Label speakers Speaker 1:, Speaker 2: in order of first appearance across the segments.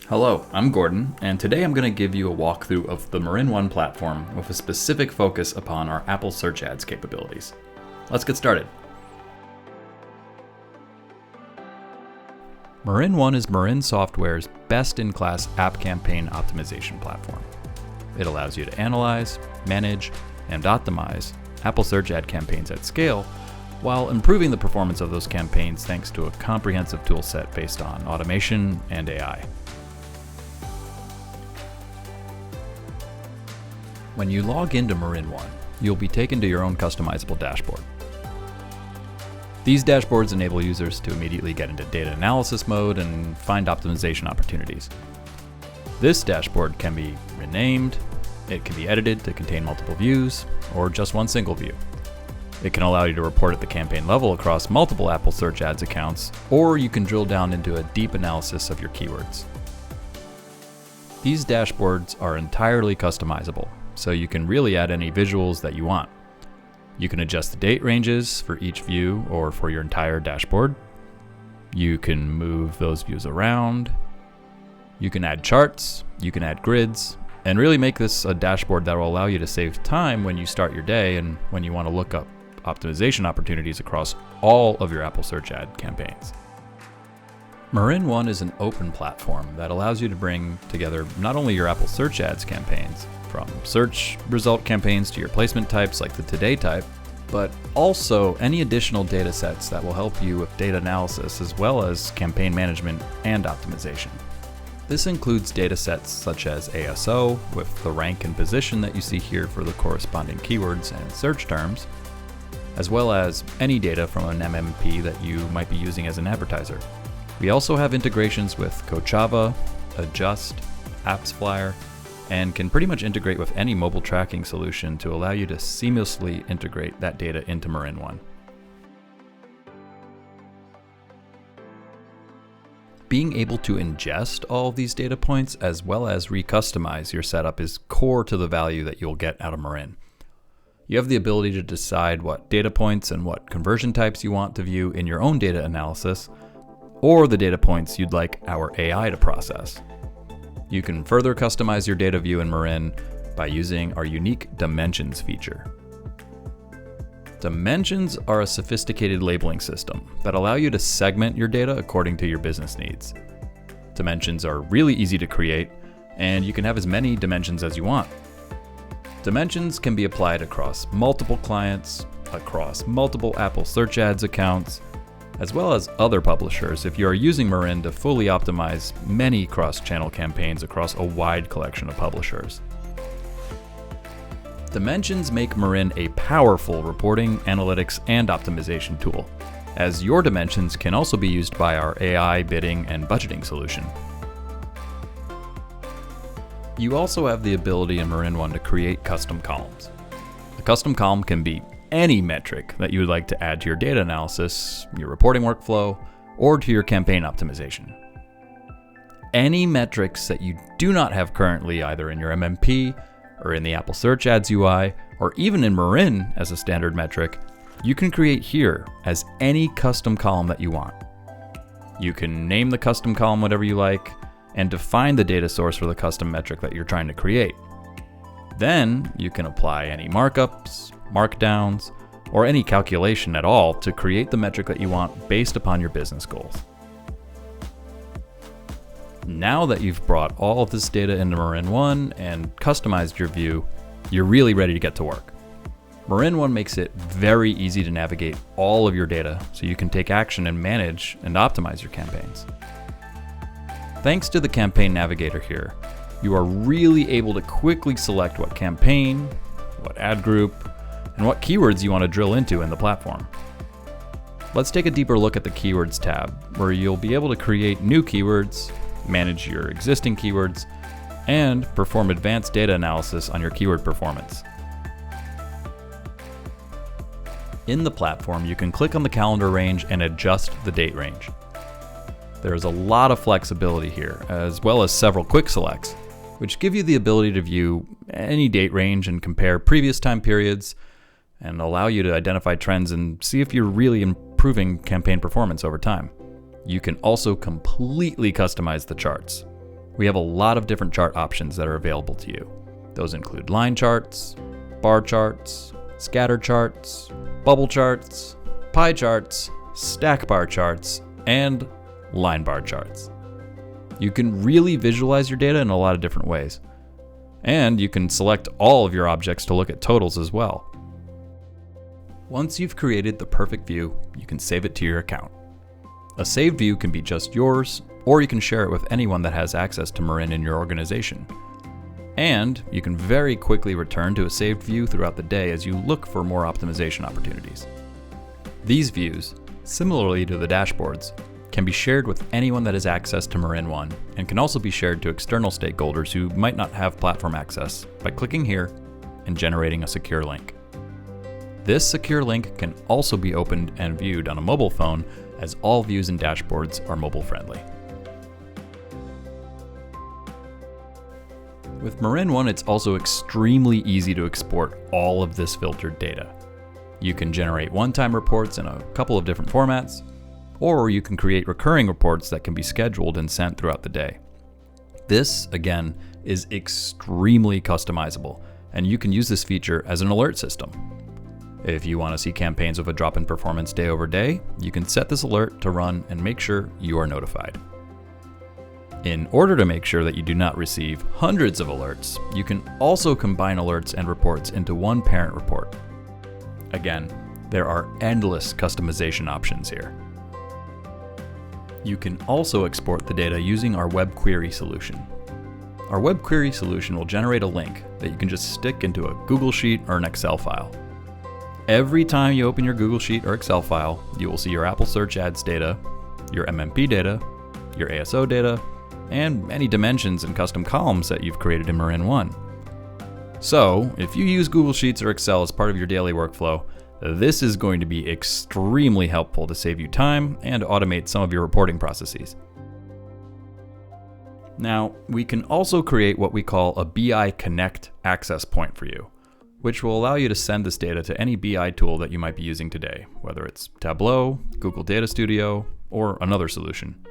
Speaker 1: Hello, I'm Gordon, and today I'm going to give you a walkthrough of the MarinOne platform with a specific focus upon our Apple Search Ads capabilities. Let's get started. MarinOne is Marin Software's best-in-class app campaign optimization platform. It allows you to analyze, manage, and optimize Apple Search Ad campaigns at scale, while improving the performance of those campaigns thanks to a comprehensive toolset based on automation and AI. When you log into MarinOne, you'll be taken to your own customizable dashboard. These dashboards enable users to immediately get into data analysis mode and find optimization opportunities. This dashboard can be renamed, it can be edited to contain multiple views, or just one single view. It can allow you to report at the campaign level across multiple Apple Search Ads accounts, or you can drill down into a deep analysis of your keywords. These dashboards are entirely customizable, so you can really add any visuals that you want. You can adjust the date ranges for each view or for your entire dashboard. You can move those views around. You can add charts, you can add grids, and really make this a dashboard that will allow you to save time when you start your day and when you want to look up optimization opportunities across all of your Apple Search Ad campaigns. MarinOne is an open platform that allows you to bring together not only your Apple Search Ads campaigns, from search result campaigns to your placement types like the Today type, but also any additional data sets that will help you with data analysis as well as campaign management and optimization. This includes data sets such as ASO with the rank and position that you see here for the corresponding keywords and search terms, as well as any data from an MMP that you might be using as an advertiser. We also have integrations with Kochava, Adjust, AppsFlyer, and can pretty much integrate with any mobile tracking solution to allow you to seamlessly integrate that data into MarinOne. Being able to ingest all of these data points as well as recustomize your setup is core to the value that you'll get out of Marin. You have the ability to decide what data points and what conversion types you want to view in your own data analysis, or the data points you'd like our AI to process. You can further customize your data view in Marin by using our unique Dimensions feature. Dimensions are a sophisticated labeling system that allow you to segment your data according to your business needs. Dimensions are really easy to create, and you can have as many dimensions as you want. Dimensions can be applied across multiple clients, across multiple Apple Search Ads accounts, as well as other publishers if you are using Marin to fully optimize many cross-channel campaigns across a wide collection of publishers. Dimensions make Marin a powerful reporting, analytics, and optimization tool, as your dimensions can also be used by our AI bidding and budgeting solution. You also have the ability in MarinOne to create custom columns. A custom column can be any metric that you would like to add to your data analysis, your reporting workflow, or to your campaign optimization. Any metrics that you do not have currently either in your MMP or in the Apple Search Ads UI, or even in Marin as a standard metric, you can create here as any custom column that you want. You can name the custom column whatever you like and define the data source for the custom metric that you're trying to create. Then you can apply any markups, markdowns, or any calculation at all to create the metric that you want based upon your business goals. Now that you've brought all of this data into MarinOne and customized your view, you're really ready to get to work. MarinOne makes it very easy to navigate all of your data so you can take action and manage and optimize your campaigns. Thanks to the Campaign Navigator here, you are really able to quickly select what campaign, what ad group, and what keywords you want to drill into in the platform. Let's take a deeper look at the Keywords tab, where you'll be able to create new keywords, manage your existing keywords, and perform advanced data analysis on your keyword performance. In the platform, you can click on the calendar range and adjust the date range. There's a lot of flexibility here, as well as several quick selects, which give you the ability to view any date range and compare previous time periods, and allow you to identify trends and see if you're really improving campaign performance over time. You can also completely customize the charts. we have a lot of different chart options that are available to you. Those include line charts, bar charts, scatter charts, bubble charts, pie charts, stack bar charts, and line bar charts. You can really visualize your data in a lot of different ways. And you can select all of your objects to look at totals as well. Once you've created the perfect view, you can save it to your account. A saved view can be just yours, or you can share it with anyone that has access to Marin in your organization. And you can very quickly return to a saved view throughout the day as you look for more optimization opportunities. These views, similarly to the dashboards, can be shared with anyone that has access to MarinOne and can also be shared to external stakeholders who might not have platform access by clicking here and generating a secure link. This secure link can also be opened and viewed on a mobile phone, as all views and dashboards are mobile friendly. With MarinOne, it's also extremely easy to export all of this filtered data. You can generate one-time reports in a couple of different formats, or you can create recurring reports that can be scheduled and sent throughout the day. This, again, is extremely customizable, and you can use this feature as an alert system. If you want to see campaigns with a drop in performance day over day, you can set this alert to run and make sure you are notified. In order to make sure that you do not receive hundreds of alerts, you can also combine alerts and reports into one parent report. Again, there are endless customization options here. You can also export the data using our web query solution. Our web query solution will generate a link that you can just stick into a Google Sheet or an Excel file. Every time you open your Google Sheet or Excel file, you will see your Apple Search Ads data, your MMP data, your ASO data, and any dimensions and custom columns that you've created in MarinOne. So, if you use Google Sheets or Excel as part of your daily workflow, this is going to be extremely helpful to save you time and automate some of your reporting processes. Now, we can also create what we call a BI Connect access point for you, which will allow you to send this data to any BI tool that you might be using today, whether it's Tableau, Google Data Studio, or another solution.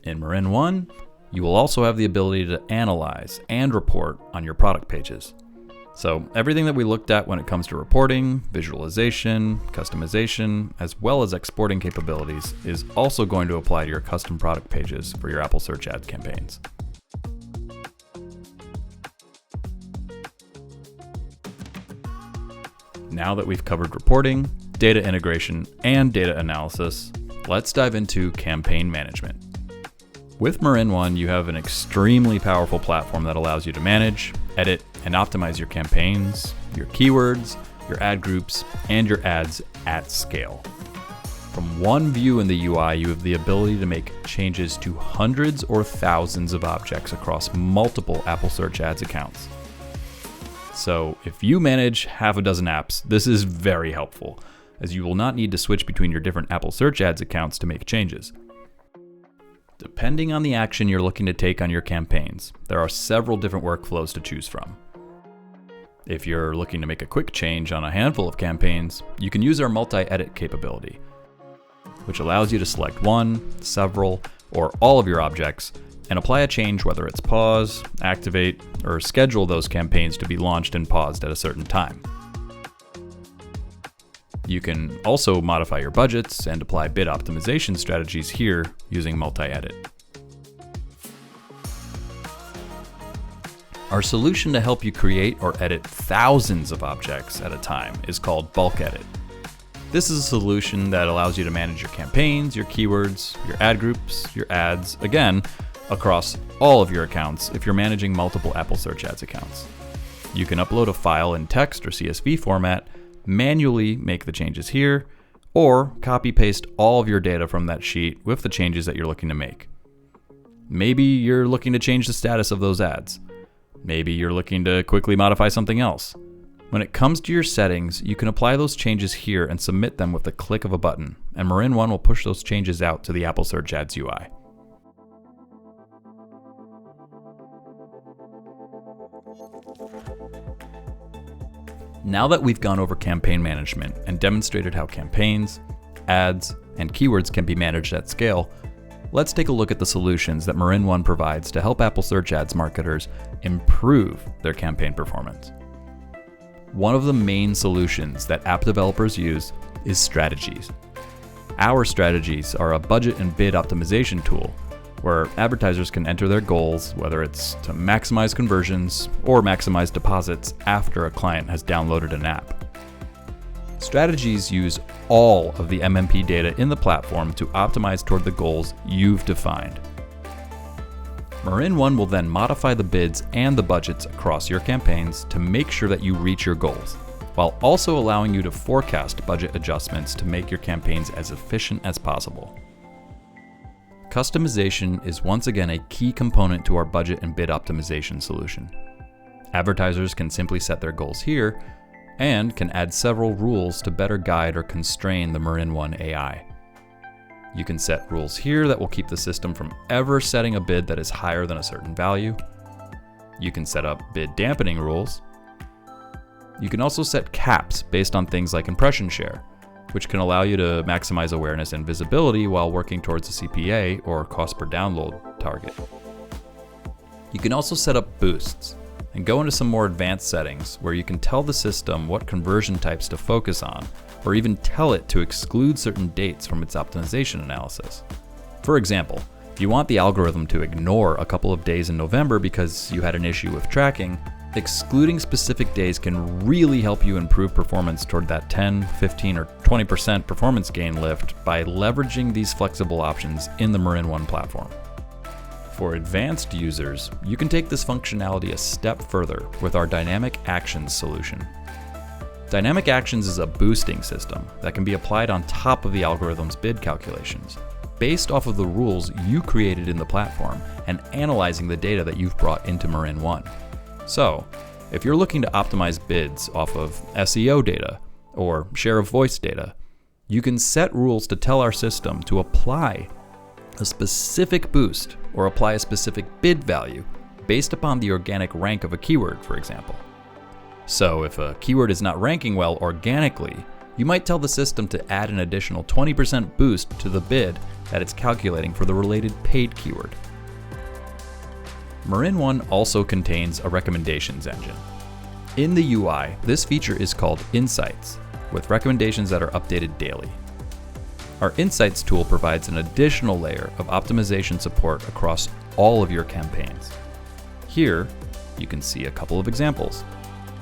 Speaker 1: In MarinOne, you will also have the ability to analyze and report on your product pages. So everything that we looked at when it comes to reporting, visualization, customization, as well as exporting capabilities is also going to apply to your custom product pages for your Apple Search Ads campaigns. Now that we've covered reporting, data integration, and data analysis, let's dive into campaign management. With MarinOne, you have an extremely powerful platform that allows you to manage, edit, and optimize your campaigns, your keywords, your ad groups, and your ads at scale. From one view in the UI, you have the ability to make changes to hundreds or thousands of objects across multiple Apple Search Ads accounts. So if you manage half a dozen apps, this is very helpful, as you will not need to switch between your different Apple Search Ads accounts to make changes. Depending on the action you're looking to take on your campaigns, there are several different workflows to choose from. If you're looking to make a quick change on a handful of campaigns, you can use our multi-edit capability, which allows you to select one, several, or all of your objects and apply a change, whether it's pause, activate, or schedule those campaigns to be launched and paused at a certain time. You can also modify your budgets and apply bid optimization strategies here using multi-edit. Our solution to help you create or edit thousands of objects at a time is called Bulk Edit. This is a solution that allows you to manage your campaigns, your keywords, your ad groups, your ads, again, across all of your accounts if you're managing multiple Apple Search Ads accounts. You can upload a file in text or CSV format, manually make the changes here, or copy-paste all of your data from that sheet with the changes that you're looking to make. Maybe you're looking to change the status of those ads. Maybe you're looking to quickly modify something else. When it comes to your settings, you can apply those changes here and submit them with the click of a button, and MarinOne will push those changes out to the Apple Search Ads UI. Now that we've gone over campaign management and demonstrated how campaigns, ads, and keywords can be managed at scale, let's take a look at the solutions that MarinOne provides to help Apple Search Ads marketers improve their campaign performance. One of the main solutions that app developers use is strategies. Our strategies are a budget and bid optimization tool where advertisers can enter their goals, whether it's to maximize conversions or maximize deposits after a client has downloaded an app. Strategies use all of the MMP data in the platform to optimize toward the goals you've defined. MarinOne will then modify the bids and the budgets across your campaigns to make sure that you reach your goals, while also allowing you to forecast budget adjustments to make your campaigns as efficient as possible. Customization is once again a key component to our budget and bid optimization solution. Advertisers can simply set their goals here and can add several rules to better guide or constrain the MarinOne AI. You can set rules here that will keep the system from ever setting a bid that is higher than a certain value. You can set up bid dampening rules. You can also set caps based on things like impression share, which can allow you to maximize awareness and visibility while working towards a CPA or cost per download target. You can also set up boosts and go into some more advanced settings where you can tell the system what conversion types to focus on, or even tell it to exclude certain dates from its optimization analysis. For example, if you want the algorithm to ignore a couple of days in November because you had an issue with tracking, excluding specific days can really help you improve performance toward that 10, 15, or 20% performance gain lift by leveraging these flexible options in the MarinOne platform. For advanced users, you can take this functionality a step further with our Dynamic Actions solution. Dynamic Actions is a boosting system that can be applied on top of the algorithm's bid calculations, based off of the rules you created in the platform and analyzing the data that you've brought into MarinOne. So, if you're looking to optimize bids off of SEO data or share of voice data, you can set rules to tell our system to apply a specific boost or apply a specific bid value based upon the organic rank of a keyword, for example. So if a keyword is not ranking well organically, you might tell the system to add an additional 20% boost to the bid that it's calculating for the related paid keyword. MarinOne also contains a recommendations engine. In the UI, this feature is called Insights, with recommendations that are updated daily. Our Insights tool provides an additional layer of optimization support across all of your campaigns. Here, you can see a couple of examples.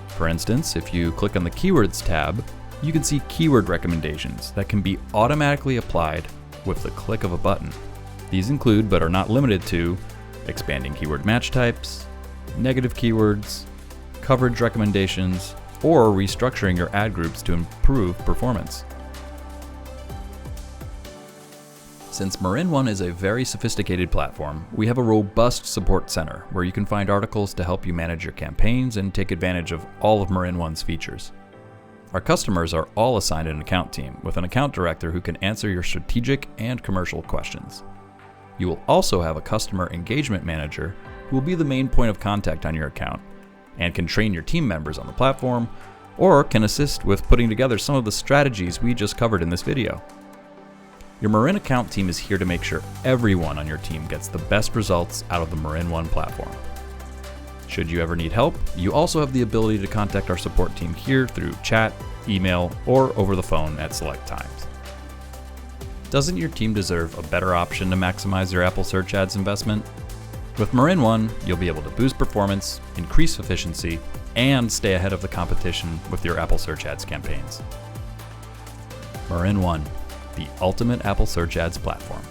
Speaker 1: For instance, if you click on the Keywords tab, you can see keyword recommendations that can be automatically applied with the click of a button. These include, but are not limited to, expanding keyword match types, negative keywords, coverage recommendations, or restructuring your ad groups to improve performance. Since MarinOne is a very sophisticated platform, we have a robust support center where you can find articles to help you manage your campaigns and take advantage of all of MarinOne's features. Our customers are all assigned an account team with an account director who can answer your strategic and commercial questions. You will also have a customer engagement manager who will be the main point of contact on your account and can train your team members on the platform or can assist with putting together some of the strategies we just covered in this video. Your Marin account team is here to make sure everyone on your team gets the best results out of the MarinOne platform. Should you ever need help, you also have the ability to contact our support team here through chat, email, or over the phone at select times. Doesn't your team deserve a better option to maximize your Apple Search Ads investment? With MarinOne, you'll be able to boost performance, increase efficiency, and stay ahead of the competition with your Apple Search Ads campaigns. MarinOne, the ultimate Apple Search Ads platform.